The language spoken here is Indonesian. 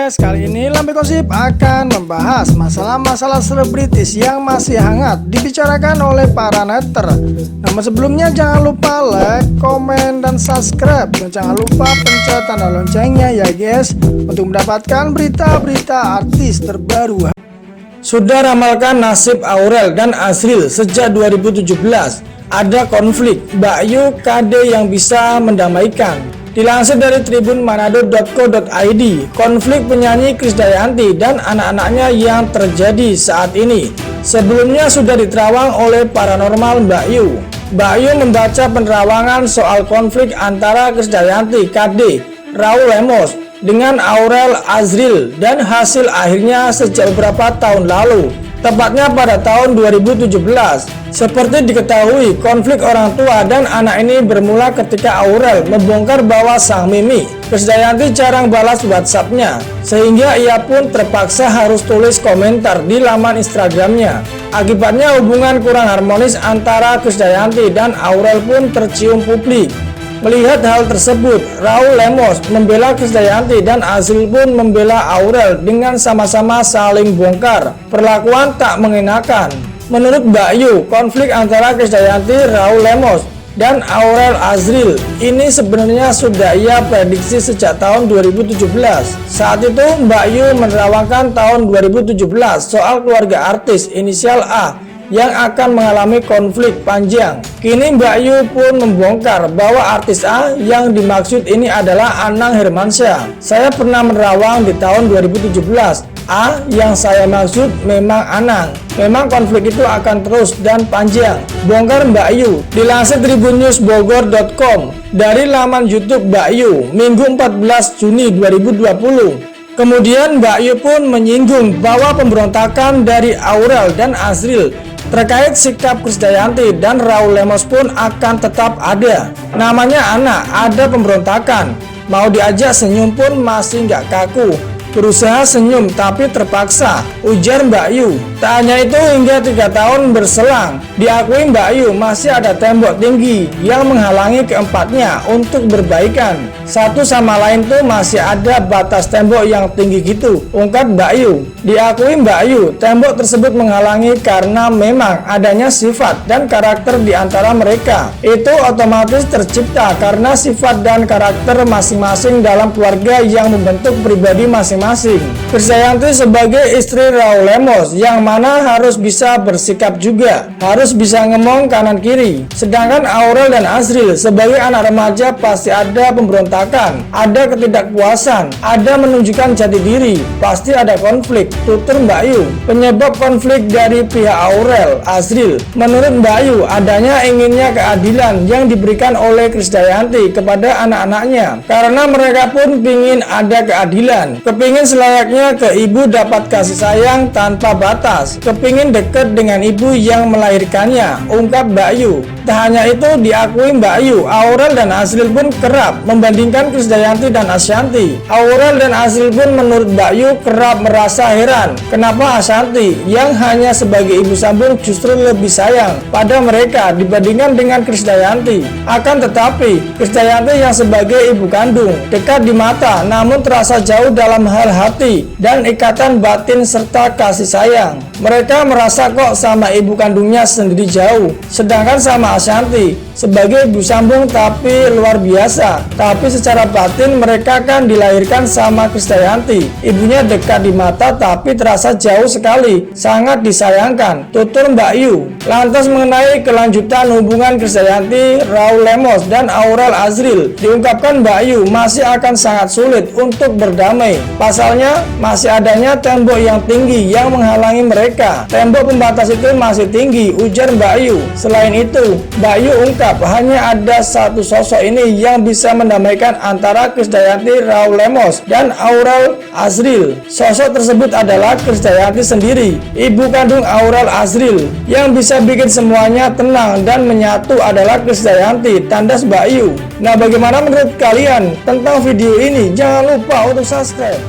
guys, kali ini Lambe Gosip akan membahas masalah-masalah selebritis yang masih hangat dibicarakan oleh para netter. Namun sebelumnya jangan lupa like, komen, dan subscribe. Dan jangan lupa pencet tanda loncengnya ya guys, untuk mendapatkan berita-berita artis terbaru. Sudah ramalkan nasib Aurel dan Azril sejak 2017. Ada konflik Mbak Yu KD yang bisa mendamaikan. Dilansir dari tribunmanado.co.id, konflik penyanyi Krisdayanti dan anak-anaknya yang terjadi saat ini sebelumnya sudah diterawang oleh paranormal Mbak Yu. Mbak Yu membaca penerawangan soal konflik antara Krisdayanti KD, Raul Lemos dengan Aurel Azril dan hasil akhirnya sejak beberapa tahun lalu, tepatnya pada tahun 2017. Seperti diketahui, konflik orang tua dan anak ini bermula ketika Aurel membongkar bahwa sang Mimi Krisdayanti jarang balas WhatsApp-nya, sehingga ia pun terpaksa harus tulis komentar di laman Instagram-nya. Akibatnya hubungan kurang harmonis antara Krisdayanti dan Aurel pun tercium publik. Melihat hal tersebut, Raul Lemos membela Krisdayanti dan Azril pun membela Aurel dengan sama-sama saling bongkar perlakuan tak mengenakan. Menurut Mbak Yu, konflik antara Krisdayanti, Raul Lemos, dan Aurel Azril ini sebenarnya sudah ia prediksi sejak tahun 2017. Saat itu Mbak Yu menerawangkan tahun 2017 soal keluarga artis inisial A yang akan mengalami konflik panjang. Kini Mbak Yu pun membongkar bahwa artis A yang dimaksud ini adalah Anang Hermansyah. Saya pernah menerawang di tahun 2017. A yang saya maksud memang Anang. Memang konflik itu akan terus dan panjang, bongkar Mbak Yu. Dilansir tribunnewsbogor.com dari laman YouTube Mbak Yu, Minggu 14 Juni 2020. Kemudian Mbak Yu pun menyinggung bahwa pemberontakan dari Aurel dan Azril terkait sikap Krisdayanti dan Raul Lemos pun akan tetap ada. Namanya anak, ada pemberontakan. Mau diajak senyum pun masih nggak kaku. Berusaha senyum tapi terpaksa, ujar Mbak Yu. Tak hanya itu, hingga 3 tahun berselang, diakui Mbak Yu masih ada tembok tinggi yang menghalangi keempatnya untuk berbaikan. Satu sama lain tuh masih ada batas tembok yang tinggi gitu, ungkap Mbak Yu. Diakui Mbak Yu, tembok tersebut menghalangi karena memang adanya sifat dan karakter di antara mereka. Itu otomatis tercipta karena sifat dan karakter masing-masing dalam keluarga yang membentuk pribadi masing-masing. Krisdayanti sebagai istri Raul Lemos yang mana harus bisa bersikap juga, harus bisa ngomong kanan kiri. Sedangkan Aurel dan Azril sebagai anak remaja pasti ada pemberontakan, ada ketidakpuasan, ada menunjukkan jati diri, pasti ada konflik, tutur Mbak Yu. Penyebab konflik dari pihak Aurel Azril, menurut Mbak Yu, adanya inginnya keadilan yang diberikan oleh Krisdayanti kepada anak-anaknya, karena mereka pun ingin ada keadilan, kepingin selayaknya ke ibu dapat kasih sayang tanpa batas, kepingin dekat dengan ibu yang melahirkannya, ungkap Mbak Yu. Tak hanya itu, diakui Mbak Yu, Aurel dan Azril pun kerap membandingkan Krisdayanti dan Ashanty. Aurel dan Azril pun menurut Mbak Yu kerap merasa heran kenapa Ashanty yang hanya sebagai ibu sambung justru lebih sayang pada mereka dibandingkan dengan Krisdayanti. Akan tetapi Krisdayanti yang sebagai ibu kandung dekat di mata namun terasa jauh dalam hal hati dan ikatan batin serta kasih sayang. Mereka merasa kok sama ibu kandungnya sendiri jauh, sedangkan sama Ashanty sebagai ibu sambung tapi luar biasa. Tapi secara batin mereka kan dilahirkan sama Krisdayanti, ibunya dekat di mata tapi terasa jauh sekali, sangat disayangkan, tutur Mbak Yu. Lantas mengenai kelanjutan hubungan Krisdayanti, Raul Lemos dan Aurel Azril, diungkapkan Mbak Yu masih akan sangat sulit untuk berdamai. Pasalnya masih adanya tembok yang tinggi yang menghalangi mereka. Tembok pembatas itu masih tinggi, ujar Mbak Yu. Selain itu, Mbak Yu ungkap hanya ada satu sosok ini yang bisa mendamaikan antara Krisdayanti, Raul Lemos, dan Aurel Azril. Sosok tersebut adalah Krisdayanti sendiri, ibu kandung Aurel Azril. Yang bisa bikin semuanya tenang dan menyatu adalah Krisdayanti, tandas Mbak Yu. Nah, bagaimana menurut kalian tentang video ini? Jangan lupa untuk subscribe.